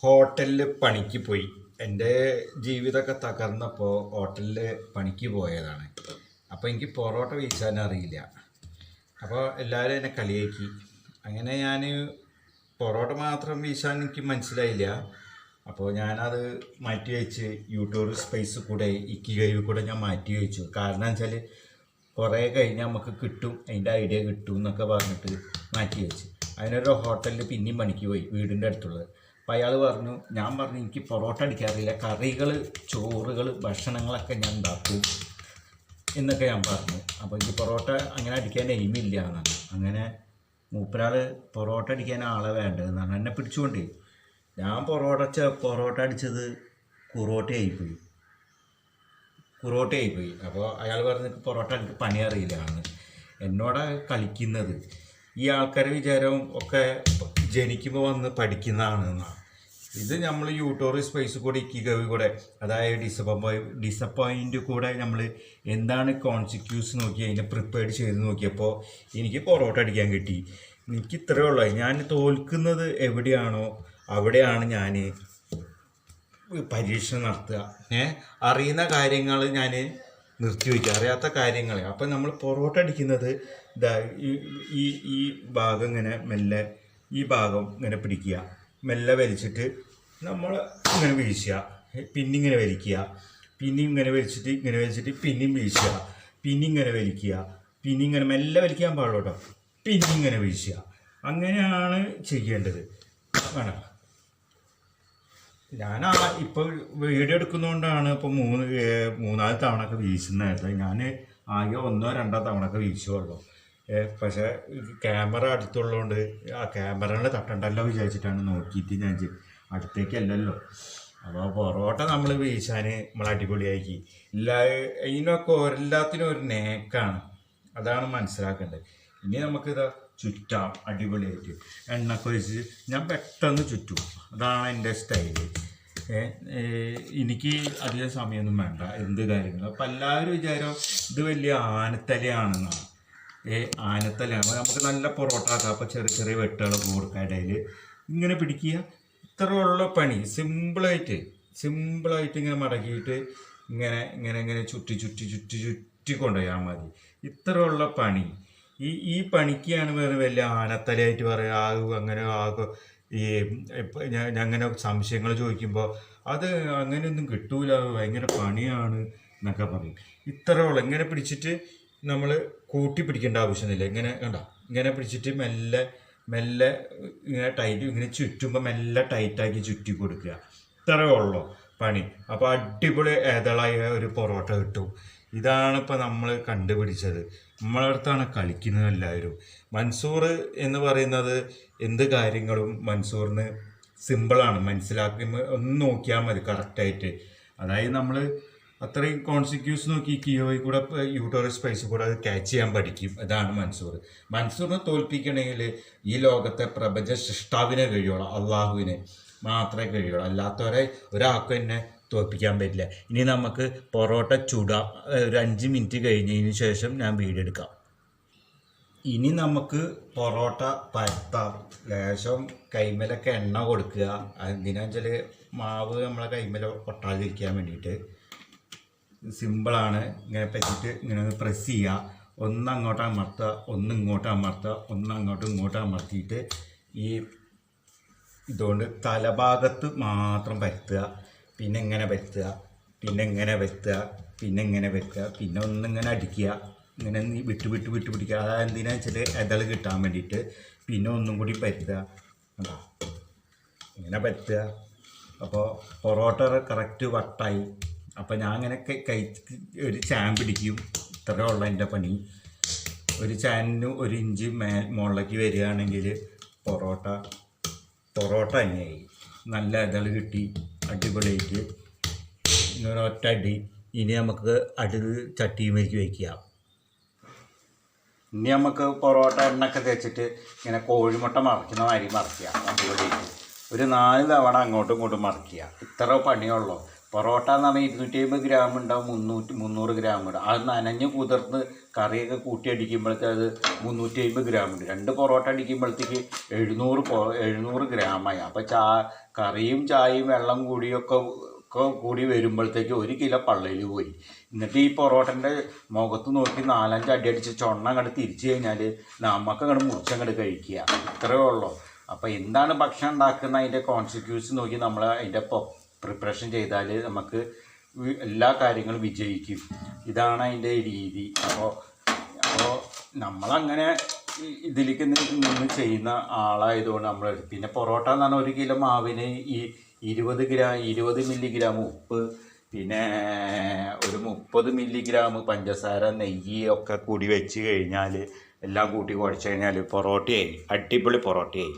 ഹോട്ടലിൽ പണിക്ക് പോയി. എൻ്റെ ജീവിതമൊക്കെ തകർന്നപ്പോൾ ഹോട്ടലിൽ പണിക്ക് പോയതാണ്. അപ്പോൾ എനിക്ക് പൊറോട്ട വീശാൻ അറിയില്ല. അപ്പോൾ എല്ലാവരും എന്നെ കളിയാക്കി. അങ്ങനെ ഞാൻ പൊറോട്ട മാത്രം വീശാൻ എനിക്ക് മനസ്സിലായില്ല. അപ്പോൾ ഞാനത് മാറ്റി വെച്ച് യൂട്യൂബ് സ്പേസ് കൂടെ ഇക്കിഗൈവ് കൂടെ ഞാൻ മാറ്റി വെച്ചു. കാരണം വെച്ചാൽ കുറേ കഴിഞ്ഞാൽ നമുക്ക് കിട്ടും, അതിൻ്റെ ഐഡിയ കിട്ടും എന്നൊക്കെ പറഞ്ഞിട്ട് മാറ്റി വെച്ച്. അതിനൊരു ഹോട്ടലിൽ പിന്നെയും പണിക്ക് പോയി, വീടിൻ്റെ അടുത്തുള്ളത്. അപ്പോൾ അയാൾ പറഞ്ഞു, ഞാൻ പറഞ്ഞു എനിക്ക് പൊറോട്ട അടിക്കാറില്ല, കറികൾ, ചോറുകൾ, ഭക്ഷണങ്ങളൊക്കെ ഞാൻ ഉണ്ടാക്കും എന്നൊക്കെ ഞാൻ പറഞ്ഞു. അപ്പോൾ എനിക്ക് പൊറോട്ട അങ്ങനെ അടിക്കാൻ എയിമില്ല എന്നാണ്. അങ്ങനെ മൂപ്പരാൾ പൊറോട്ട അടിക്കാൻ ആളെ വേണ്ടതെന്നാണ് എന്നെ പിടിച്ചുകൊണ്ട്. ഞാൻ പൊറോട്ട അടിച്ചത് കുറോട്ടയായിപ്പോയി. അപ്പോൾ അയാൾ പറഞ്ഞ് പൊറോട്ട എനിക്ക് പണി അറിയില്ല എന്ന്. എന്നോട് കളിക്കുന്നത് ഈ ആൾക്കാരെ വിചാരം ഒക്കെ ജനിക്കുമ്പോൾ വന്ന് പഠിക്കുന്നതാണെന്നാണ്. ഇത് നമ്മൾ യൂട്യൂബ് സ്പേസ് കൂടെ ഇക്കിഗൈവ് കൂടെ, അതായത് ഡിസപ്പോയിൻ്റ് കൂടെ നമ്മൾ എന്താണ് കോൺസിക്യൂസ് നോക്കി അതിനെ പ്രിപ്പയർ ചെയ്ത് നോക്കിയപ്പോൾ എനിക്ക് പൊറോട്ട അടിക്കാൻ കിട്ടി. എനിക്ക് ഇത്രയേ ഉള്ളൂ. ഞാൻ തോൽക്കുന്നത് എവിടെയാണോ അവിടെയാണ് ഞാൻ പരീക്ഷ നടത്തുക. അറിയുന്ന കാര്യങ്ങൾ ഞാൻ നിർത്തിവെക്കുക, അറിയാത്ത കാര്യങ്ങൾ. അപ്പം നമ്മൾ പൊറോട്ട അടിക്കുന്നത് ഇതാ ഈ ഭാഗം ഇങ്ങനെ മെല്ലെ, ഈ ഭാഗം ഇങ്ങനെ പിടിക്കുക, മെല്ലെ വലിച്ചിട്ട് നമ്മൾ ഇങ്ങനെ വീശുക, പിന്നെ ഇങ്ങനെ വലിക്കുക, പിന്നെ ഇങ്ങനെ വലിച്ചിട്ട് പിന്നെയും വീശുക, പിന്നെ ഇങ്ങനെ വലിക്കുക, പിന്നെ ഇങ്ങനെ മെല്ലെ വലിക്കാൻ പാടുള്ളൂ കേട്ടോ, പിന്നെ ഇങ്ങനെ വീശുക. അങ്ങനെയാണ് ചെയ്യേണ്ടത്. വേണം. ഞാൻ ഇപ്പോൾ വീഡിയോ എടുക്കുന്നതുകൊണ്ടാണ് ഇപ്പോൾ മൂന്നാല് തവണ ഒക്കെ വീശുന്നത്. ഞാൻ ആകെ 1-2 തവണ ഒക്കെ വീശുള്ളൂ. പക്ഷേ ക്യാമറ അടുത്തുള്ളതുകൊണ്ട് ആ ക്യാമറയിൽ തട്ടണ്ടല്ലോ വിചാരിച്ചിട്ടാണ് നോക്കിയിട്ട് ഞാൻ അടുത്തേക്കല്ലല്ലോ. അപ്പോൾ പൊറോട്ട നമ്മൾ വീശാൻ നമ്മൾ അടിപൊളിയാക്കി. ഇതിനൊക്കെ എല്ലാത്തിനും ഒരു നേക്കാണ്, അതാണ് മനസ്സിലാക്കേണ്ടത്. ഇനി നമുക്കിത് ചുറ്റാം അടിപൊളിയായിട്ട്. എണ്ണയൊക്കെ ഒഴിച്ച് ഞാൻ പെട്ടെന്ന് ചുറ്റും, അതാണ് എൻ്റെ സ്റ്റൈല്. എനിക്ക് അധികം സമയമൊന്നും വേണ്ട എന്ത് കാര്യങ്ങളും. അപ്പം എല്ലാവരും വിചാരം ഇത് വലിയ ആനത്തലയാണെന്നാണ്. ആനത്തലയാണ്. നമുക്ക് നല്ല പൊറോട്ട ആക്കാം. അപ്പോൾ ചെറിയ ചെറിയ വെട്ടുകളൊക്കെ കൊടുക്കുക, ഇടയിൽ ഇങ്ങനെ പിടിക്കുക. ഇത്രയുള്ള പണി. സിമ്പിളായിട്ട് ഇങ്ങനെ മടക്കിയിട്ട് ഇങ്ങനെ ചുറ്റി കൊണ്ടുപോയാൽ മതി. ഇത്രയുള്ള പണി. ഈ പണിക്കാണ് വലിയ ആനത്തലയായിട്ട് പറയുക. അങ്ങനെ ആകും. അങ്ങനെ സംശയങ്ങൾ ചോദിക്കുമ്പോൾ അത് അങ്ങനെയൊന്നും കിട്ടൂല, ഭയങ്കര പണിയാണ് എന്നൊക്കെ പറയും. ഇത്രയുള്ള ഇങ്ങനെ പിടിച്ചിട്ട് നമ്മൾ കൂട്ടി പിടിക്കേണ്ട ആവശ്യമൊന്നുമില്ല. ഇങ്ങനെ പിടിച്ചിട്ട് മെല്ലെ ഇങ്ങനെ ടൈറ്റ്, ഇങ്ങനെ ചുറ്റുമ്പോൾ മെല്ലെ ടൈറ്റാക്കി ചുറ്റി കൊടുക്കുക. ഇത്രയേ ഉള്ളൂ പണി. അപ്പോൾ അടിപൊളി ഏതളായ ഒരു പൊറോട്ട കിട്ടും. ഇതാണ് ഇപ്പോൾ നമ്മൾ കണ്ടുപിടിച്ചത്. നമ്മളടുത്താണ് കളിക്കുന്നത് എല്ലാവരും. മൻസൂർ എന്ന് പറയുന്നത് എന്ത് കാര്യങ്ങളും മൻസൂറിന് സിമ്പിളാണ്, മനസ്സിലാക്കുമ്പോൾ ഒന്ന് നോക്കിയാൽ മതി കറക്റ്റായിട്ട്. അതായത് നമ്മൾ അത്രയും കോൺസിക്യൂസ് നോക്കി കിയോയിൽ കൂടെ യൂട്യൂബ് സ്പേസ് കൂടെ അത് ക്യാച്ച് ചെയ്യാൻ പഠിക്കും. അതാണ് മൻസൂറിനെ തോൽപ്പിക്കണമെങ്കിൽ ഈ ലോകത്തെ പ്രപഞ്ച സൃഷ്ടാവിനെ കഴിയുള്ളൂ, അള്ളാഹുവിനെ മാത്രമേ കഴിയുള്ളൂ. അല്ലാത്തവരെ ഒരാൾക്കും എന്നെ തോൽപ്പിക്കാൻ പറ്റില്ല. ഇനി നമുക്ക് പൊറോട്ട ചുടാം. ഒരു 5 മിനിറ്റ് കഴിഞ്ഞതിന് ശേഷം ഞാൻ വീഡിയോ എടുക്കാം. ഇനി നമുക്ക് പൊറോട്ട പരത്താം. ലേശം കൈമേലൊക്കെ എണ്ണ കൊടുക്കുക. എന്തിനാന്ന് വെച്ചാൽ മാവ് നമ്മളെ കൈമേൽ ഒട്ടാതിരിക്കാൻ വേണ്ടിയിട്ട്. സിമ്പിളാണ്. ഇങ്ങനെ പറ്റിയിട്ട് ഇങ്ങനെ പ്രസ് ചെയ്യുക. ഒന്ന് അങ്ങോട്ട് അമർത്തുക, ഒന്ന് ഇങ്ങോട്ട് അമർത്തുക, ഒന്ന് ഇങ്ങോട്ട് അമർത്തിയിട്ട് ഈ ഇതുകൊണ്ട് തലഭാഗത്ത് മാത്രം പരത്തുക. പിന്നെ ഇങ്ങനെ പരത്തുക, പിന്നെ ഇങ്ങനെ പരത്തുക, പിന്നെ ഒന്നിങ്ങനെ അടിക്കുക. ഇങ്ങനെ വിട്ട് പിടിക്കുക. അതായത് എന്തിനാന്ന് വെച്ചാൽ ഇതൾ കിട്ടാൻ വേണ്ടിയിട്ട്. പിന്നെ ഒന്നും കൂടി പരത്തുക. ഇങ്ങനെ പരത്തുക. അപ്പോൾ പൊറോട്ട കറക്റ്റ് വട്ടായി. അപ്പോൾ ഞാൻ അങ്ങനെ ഒരു ചാൻ പിടിക്കും. ഇത്രയേ ഉള്ളൂ എൻ്റെ പണി. ഒരു ചാനിന് 1 ഇഞ്ച് മുകളിലേക്ക് വരികയാണെങ്കിൽ പൊറോട്ട തന്നെയായി. നല്ല ഇതൾ കിട്ടി അടിപൊളിയായിട്ട്. ഒരൊറ്റ അടി. ഇനി നമുക്ക് ചട്ടിയുമേക്ക് വയ്ക്കുക. ഇനി നമുക്ക് പൊറോട്ട എണ്ണയൊക്കെ തേച്ചിട്ട് ഇങ്ങനെ കോഴിമുട്ട മറിക്കുന്ന മാതിരി മറിക്കുക. അടിപൊളിയായിട്ട് ഒരു 4 തവണ അങ്ങോട്ടും ഇങ്ങോട്ടും മറിക്കുക. ഇത്ര പണിയുള്ളൂ. പൊറോട്ട എന്ന് പറഞ്ഞാൽ 250 ഗ്രാം ഉണ്ടാവും, 300 ഗ്രാം ഉണ്ടാവും. അത് നനഞ്ഞ് കുതിർന്ന് കറിയൊക്കെ കൂട്ടി അടിക്കുമ്പോഴത്തേക്ക് അത് 350 ഗ്രാം ഉണ്ട്. 2 പൊറോട്ട അടിക്കുമ്പോഴത്തേക്ക് 700 ഗ്രാമായി. അപ്പോൾ കറിയും ചായയും വെള്ളം കൂടിയൊക്കെ കൂടി വരുമ്പോഴത്തേക്ക് 1 കിലോ പള്ളയിൽ പോയി. എന്നിട്ട് ഈ പൊറോട്ടൻ്റെ മുഖത്ത് നോക്കി 4-5 അടി അടിച്ച് ചൊണ്ണ അങ്ങോട്ട് തിരിച്ചു കഴിഞ്ഞാൽ നമുക്ക് അങ്ങോട്ട് മുറിച്ചങ്ങോട്ട് കഴിക്കുക. ഇത്രയേ ഉള്ളൂ. അപ്പോൾ എന്താണ് ഭക്ഷണം ഉണ്ടാക്കുന്ന അതിൻ്റെ കോൺസിക്വൻസ് നോക്കി നമ്മൾ അതിൻ്റെ പ്രിപ്പറേഷൻ ചെയ്താൽ നമുക്ക് എല്ലാ കാര്യങ്ങളും വിജയിക്കും. ഇതാണ് അതിൻ്റെ രീതി. അപ്പോൾ നമ്മളങ്ങനെ ഇതിലേക്ക് നിന്ന് ചെയ്യുന്ന ആളായതുകൊണ്ട് നമ്മൾ പിന്നെ പൊറോട്ട എന്ന് പറഞ്ഞാൽ 1 കിലോ മാവിന് ഈ 20 മില്ലിഗ്രാം ഉപ്പ്, പിന്നെ ഒരു 30 മില്ലിഗ്രാം പഞ്ചസാര, നെയ്യ് ഒക്കെ കൂടി വെച്ച് കഴിഞ്ഞാൽ എല്ലാം കൂട്ടി കുഴച്ച് കഴിഞ്ഞാൽ പൊറോട്ടയായി, അടിപൊളി പൊറോട്ടയായി.